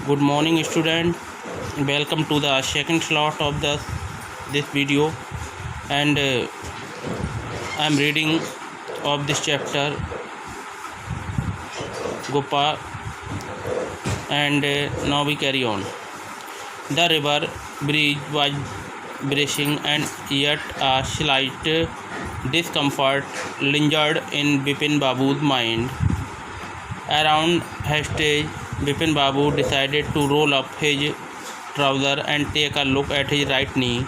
Good morning, student. Welcome to the second slot of this video, and I'm reading of this chapter Gopal, and now we carry on. The river bridge was brushing, and yet a slight discomfort lingered in Bipin Babu's mind. Around hastage, Bipin Babu decided to roll up his trouser and take a look at his right knee.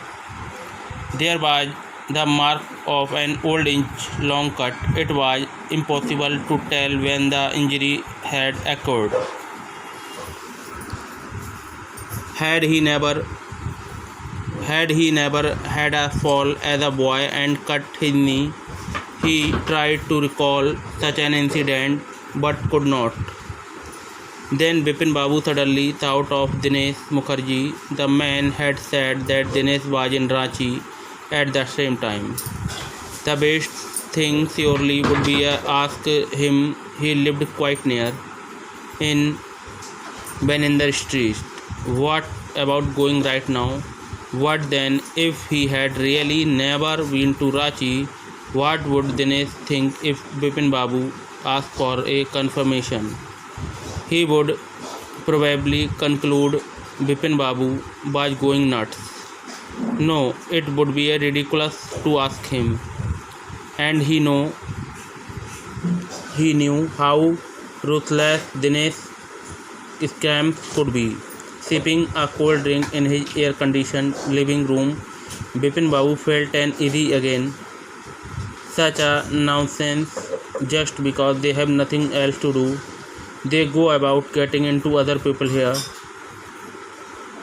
There was the mark of an old inch-long cut. It was impossible to tell when the injury had occurred. Had he never had a fall as a boy and cut his knee? He tried to recall such an incident but could not. Then Bipin Babu suddenly thought of Dinesh Mukherjee. The man had said that Dinesh was in Ranchi at the same time. The best thing surely would be ask him. He lived quite near, in Baninder Street. What about going right now? What then if he had really never been to Ranchi? What would Dinesh think if Bipin Babu asked for a confirmation? He would probably conclude Bipin Babu was going nuts. No, it would be ridiculous to ask him. And he knew how ruthless Dinesh scams could be. Sipping a cold drink in his air-conditioned living room, Bipin Babu felt uneasy again. Such a nonsense, just because they have nothing else to do. They go about getting into other people's hair.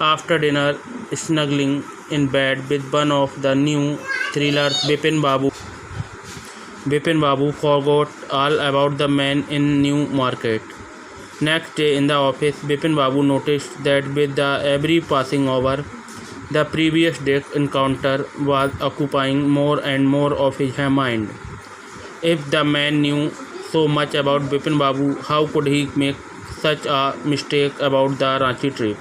After dinner, snuggling in bed with one of the new thrillers, Bipin Babu forgot all about the man in New Market. Next day in the office, Bipin Babu noticed that with every passing hour, the previous day's encounter was occupying more and more of his mind. If the man knew so much about Bipin Babu, how could he make such a mistake about the Ranchi trip?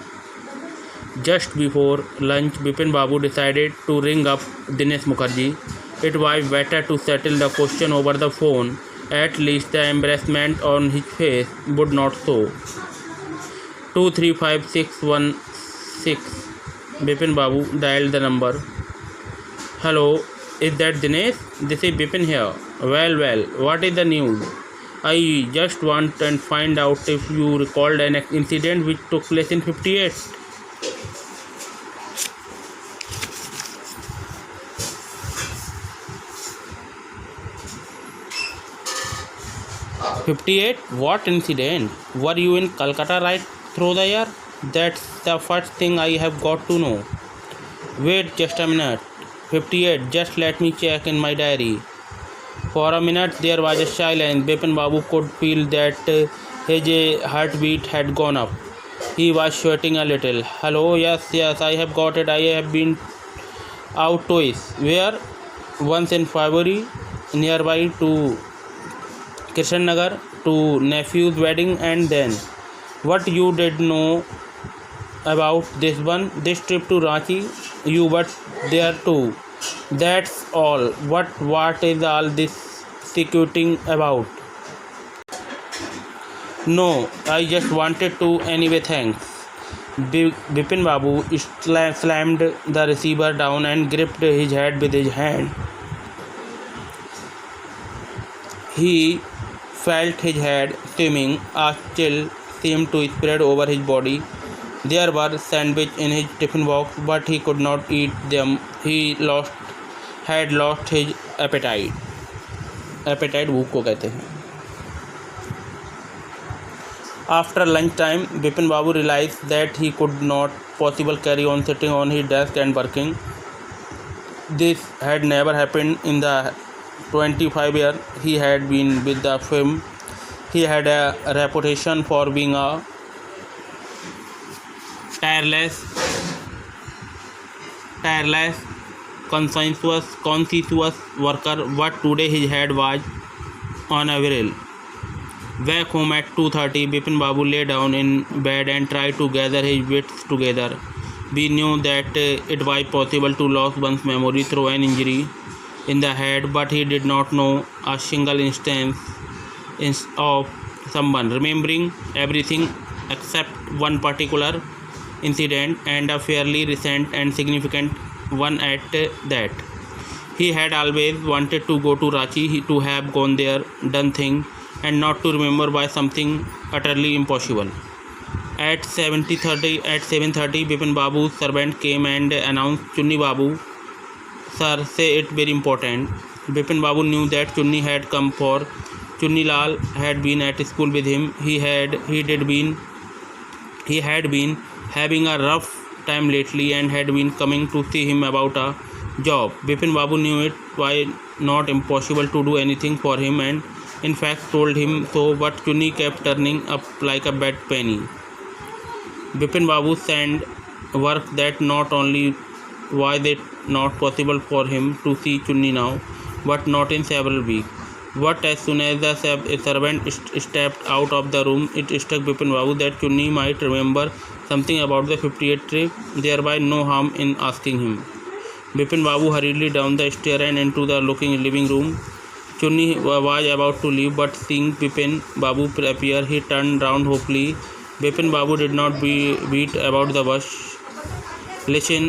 Just before lunch, Bipin Babu decided to ring up Dinesh Mukherjee. It was better to settle the question over the phone. At least the embarrassment on his face would not show. 235616. Bipin Babu dialed the number. Hello, is that Dinesh? This is Bipin here. Well, what is the news? I just want and find out if you recalled an incident which took place in 58. 58? What incident? Were you in Calcutta right through the year? That's the first thing I have got to know. Wait just a minute. 58, just let me check in my diary. For a minute there was a silence. Bipin Babu could feel that his heartbeat had gone up. He was sweating a little. Hello, yes, I have got it. I have been out twice. Where? Once in February, nearby to Krishan Nagar, to nephew's wedding, and then what you did know about this one? This trip to Ranchi, you were there too. That's all. What is all this secreting about? No, I just wanted to anyway. Thanks. Bipin Babu slammed the receiver down and gripped his head with his hand. He felt his head swimming. A chill seemed to spread over his body. There were sandwiches in his tiffin box, but he could not eat them. He had lost his appetite. Appetite भूख को कहते हैं. After lunchtime, Bipin Babu realized that he could not possibly carry on sitting on his desk and working. This had never happened in the 25 years he had been with the film. He had a reputation for being a tireless, conscientious worker, but today his head was on a wheel. Back home at 2:30, Bipin Babu lay down in bed and tried to gather his wits together. We knew that it was possible to lose one's memory through an injury in the head, but he did not know a single instance of someone remembering everything except one particular incident, and a fairly recent and significant one at that. He had always wanted to go to Ranchi, to have gone there, done things, and not to remember by something utterly impossible. At 7:30, Bipin Babu's servant came and announced, "Chunni Babu, sir, say it very important." Bipin Babu knew that Chunni had come, for Chunni Lal had been at school with him. He had been having a rough time lately and had been coming to see him about a job. Bipin Babu knew it was not impossible to do anything for him, and in fact told him so, but Chunni kept turning up like a bad penny. Bipin Babu sent work that not only was it not possible for him to see Chunni now, but not in several weeks. But as soon as the servant stepped out of the room, it struck Bipin Babu that Chunni might remember something about the 58 trip. There was no harm in asking him. Bipin Babu hurriedly down the stair and into the living room. Chunni was about to leave, but seeing Bipin Babu appear, he turned round hopefully. Bipin Babu did not beat about the bush. "Listen,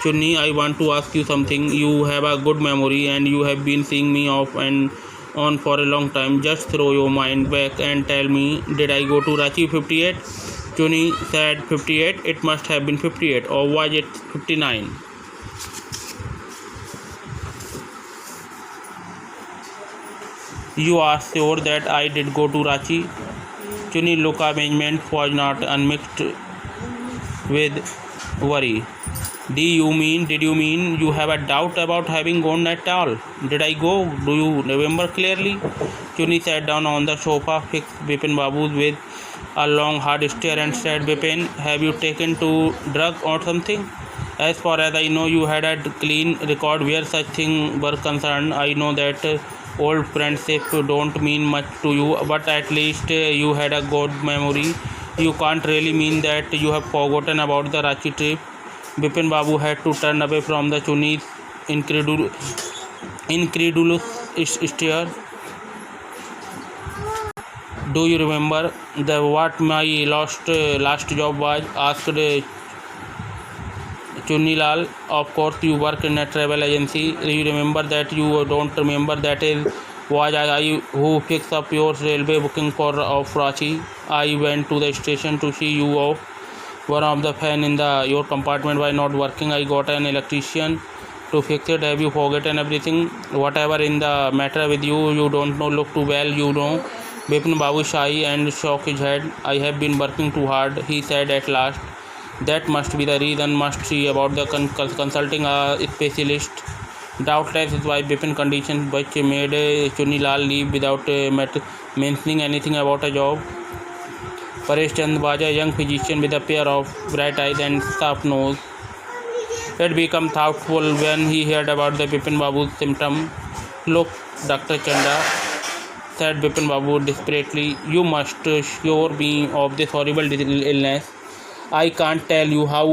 Chunni, I want to ask you something. You have a good memory and you have been seeing me off and on for a long time. Just throw your mind back and tell me, did I go to Ranchi 58? Chunni said, 58? It must have been 58, or was it 59? You are sure that I did go to Ranchi? Chunni looked amazement was not unmixed with worry. Did you mean you have a doubt about having gone at all? Did I go? Do you remember clearly? Chunni sat down on the sofa, fixed Bipin Babu with a long hard stare and said, "Bipin, have you taken to drug or something? As far as I know, you had a clean record where such things were concerned. I know that old friendship don't mean much to you, but at least you had a good memory. You can't really mean that you have forgotten about the Ranchi trip." Bipin Babu had to turn away from the Chunni's incredulous stare. "Do you remember what my last job was?" asked Chunni Lal. "Of course, you work in a travel agency. You remember that? You don't remember that was I who fixed up your railway booking for Ranchi. I went to the station to see you off. One of the fan in your compartment was not working. I got an electrician to fix it. Have you forgotten everything? Whatever in the matter with you? You don't know. Look too well, you know." Bipin Babu sighed and shook his head. "I have been working too hard," he said at last. "That must be the reason. Must see about the consulting a specialist." Doubtless it was Bipin condition which made Chunni Lal leave without mentioning anything about a job. Paresh Chand was a young physician with a pair of bright eyes and sharp nose. He had become thoughtful when he heard about the Bipin Babu's symptom. "Look, Dr. Chanda," said Bipin Babu desperately, "you must cure me of this horrible illness. I can't tell you how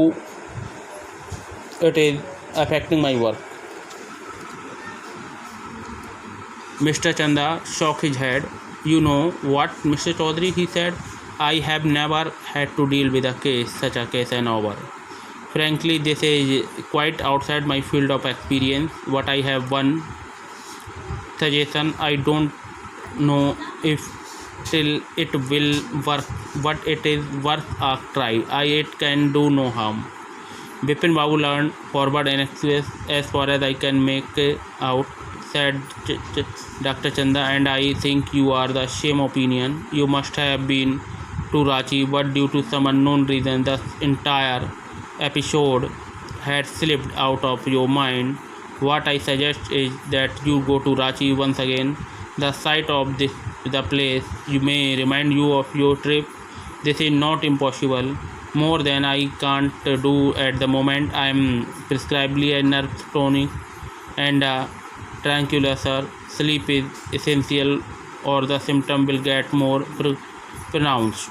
it is affecting my work." Mr. Chanda shook his head. "You know what, Mr. Chaudhary," he said, "I have never had to deal with such a case and over. Frankly, this is quite outside my field of experience. What I have one suggestion. I don't know if till it will work, but it is worth a try. It can do no harm." Bipin Babu leaned forward and excused, "As far as I can make out," said Dr. Chanda, "and I think you are the same opinion. You must have been to Ranchi, but due to some unknown reason, the entire episode had slipped out of your mind. What I suggest is that you go to Ranchi once again. The sight of the place may remind you of your trip. This is not impossible. More than I can't do at the moment. I am prescribed a nerve tonic and a tranquilizer. Sleep is essential or the symptom will get more pronounced.